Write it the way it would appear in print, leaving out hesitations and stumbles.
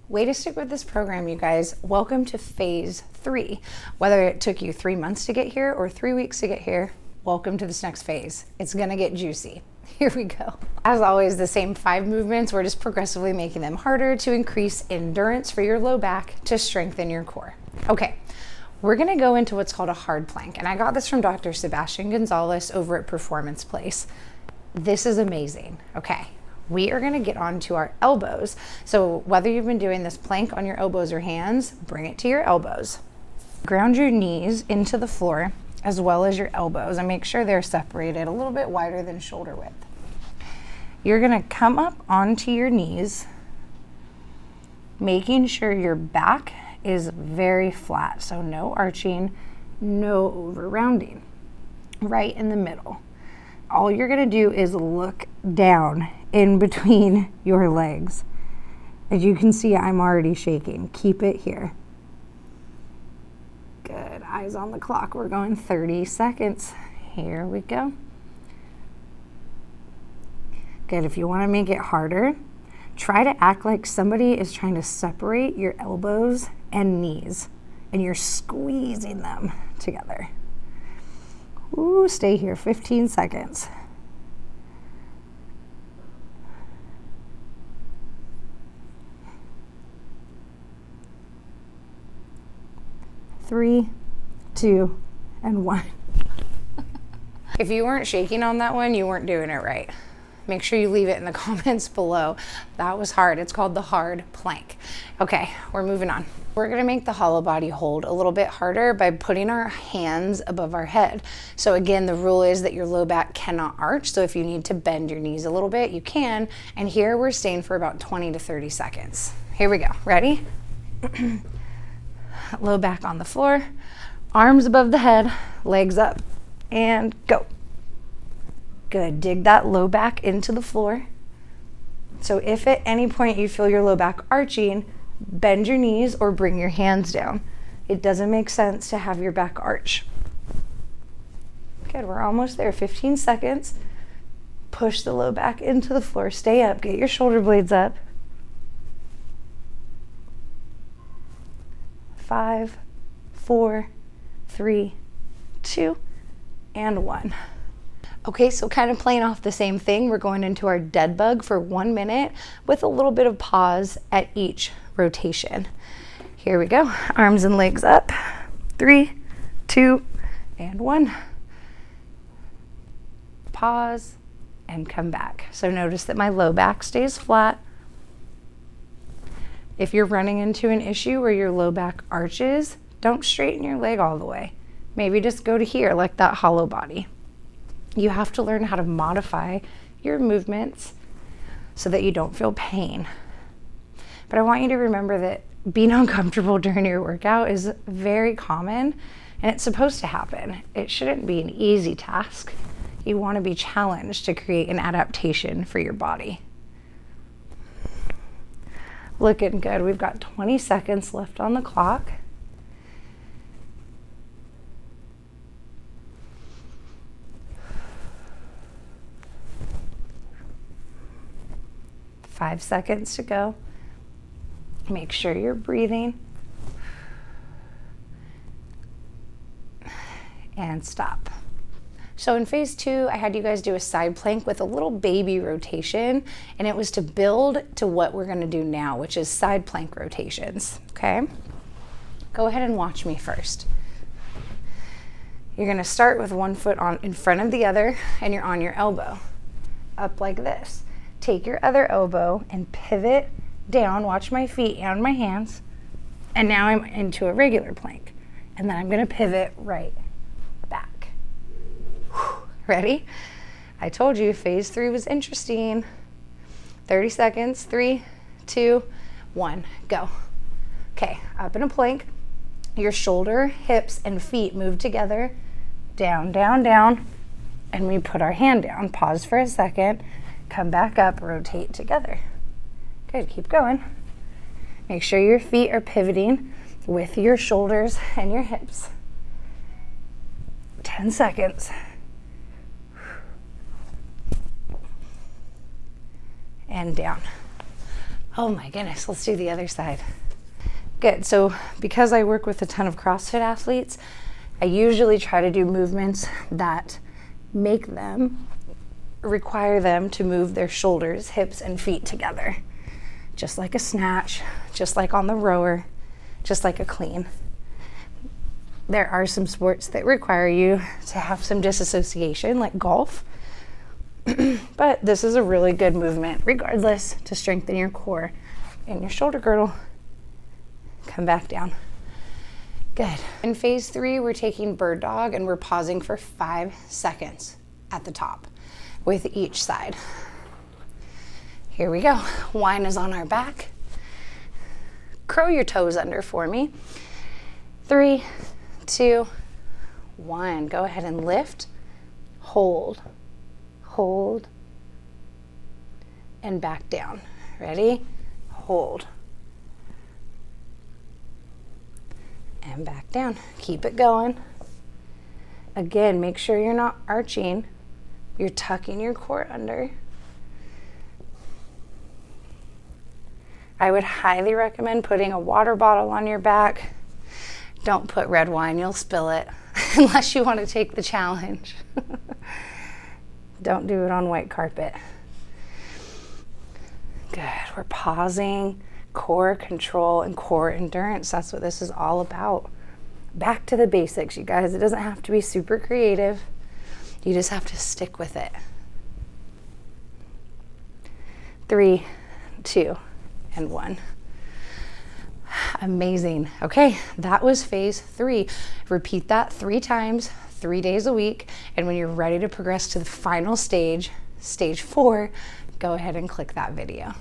Way to stick with this program, you guys. Welcome to phase 3. Whether it took you 3 months to get here or 3 weeks to get here, welcome to this next phase. It's gonna get juicy. Here we go. As always, the same 5 movements, we're just progressively making them harder to increase endurance for your low back to strengthen your core. Okay, we're gonna go into what's called a hard plank, and I got this from Dr. Sebastian Gonzalez over at Performance Place. This is amazing. Okay, we are gonna get onto our elbows. So whether you've been doing this plank on your elbows or hands, bring it to your elbows. Ground your knees into the floor as well as your elbows, and make sure they're separated a little bit wider than shoulder width. You're gonna come up onto your knees, making sure your back is very flat. So no arching, no over rounding, right in the middle. All you're gonna do is look down in between your legs. As you can see, I'm already shaking. Keep it here. Good, eyes on the clock. We're going 30 seconds. Here we go. Good, if you wanna make it harder, try to act like somebody is trying to separate your elbows and knees, and you're squeezing them together. Ooh, stay here, 15 seconds. Three, 2, and 1. If you weren't shaking on that one, you weren't doing it right. Make sure you leave it in the comments below. That was hard. It's called the hard plank. Okay, we're moving on. We're gonna make the hollow body hold a little bit harder by putting our hands above our head. So again, the rule is that your low back cannot arch. So if you need to bend your knees a little bit, you can. And here we're staying for about 20 to 30 seconds. Here we go, ready? Low back on the floor, arms above the head, legs up, and go. Good, dig that low back into the floor. So if at any point you feel your low back arching, bend your knees or bring your hands down. It doesn't make sense to have your back arch. Good, we're almost there, 15 seconds. Push the low back into the floor, stay up, get your shoulder blades up. 5, 4, 3, 2, and 1. Okay, so kind of playing off the same thing, we're going into our dead bug for 1 minute with a little bit of pause at each rotation. Here we go, arms and legs up. 3, 2, and 1. Pause and come back. So notice that my low back stays flat. If you're running into an issue where your low back arches, don't straighten your leg all the way. Maybe just go to here like that hollow body. You have to learn how to modify your movements so that you don't feel pain. But I want you to remember that being uncomfortable during your workout is very common, and it's supposed to happen. It shouldn't be an easy task. You want to be challenged to create an adaptation for your body. Looking good. We've got 20 seconds left on the clock. Five seconds to go. Make sure you're breathing. And stop. So in phase 2, I had you guys do a side plank with a little baby rotation, and it was to build to what we're gonna do now, which is side plank rotations, okay? Go ahead and watch me first. You're gonna start with one foot on in front of the other, and you're on your elbow, up like this. Take your other elbow and pivot down, watch my feet and my hands, and now I'm into a regular plank. And then I'm gonna pivot right back. Ready? I told you phase 3 was interesting. 30 seconds, 3, 2, 1, go. Okay, up in a plank. Your shoulder, hips, and feet move together. Down, down, down. And we put our hand down. Pause for a second. Come back up, rotate together. Good, keep going. Make sure your feet are pivoting with your shoulders and your hips. 10 seconds. And down. Oh my goodness, let's do the other side. Good. So because I work with a ton of CrossFit athletes, I usually try to do movements that require them to move their shoulders, hips, and feet together. Just like a snatch, just like on the rower, just like a clean. There are some sports that require you to have some disassociation, like golf. But this is a really good movement, regardless, to strengthen your core and your shoulder girdle. Come back down. Good. In phase 3, we're taking bird dog and we're pausing for 5 seconds at the top with each side. Here we go. Wine is on our back. Curl your toes under for me. 3, 2, 1. Go ahead and lift, hold, and back down. Ready? Hold. And back down. Keep it going. Again, make sure you're not arching. You're tucking your core under. I would highly recommend putting a water bottle on your back. Don't put red wine, you'll spill it, unless you want to take the challenge. Don't do it on white carpet. Good, we're pausing. Core control and core endurance. That's what this is all about. Back to the basics, you guys. It doesn't have to be super creative. You just have to stick with it. 3, 2, and 1. Amazing. Okay, that was phase 3. Repeat that 3 times, 3 days a week. And when you're ready to progress to the final stage, stage 4, go ahead and click that video.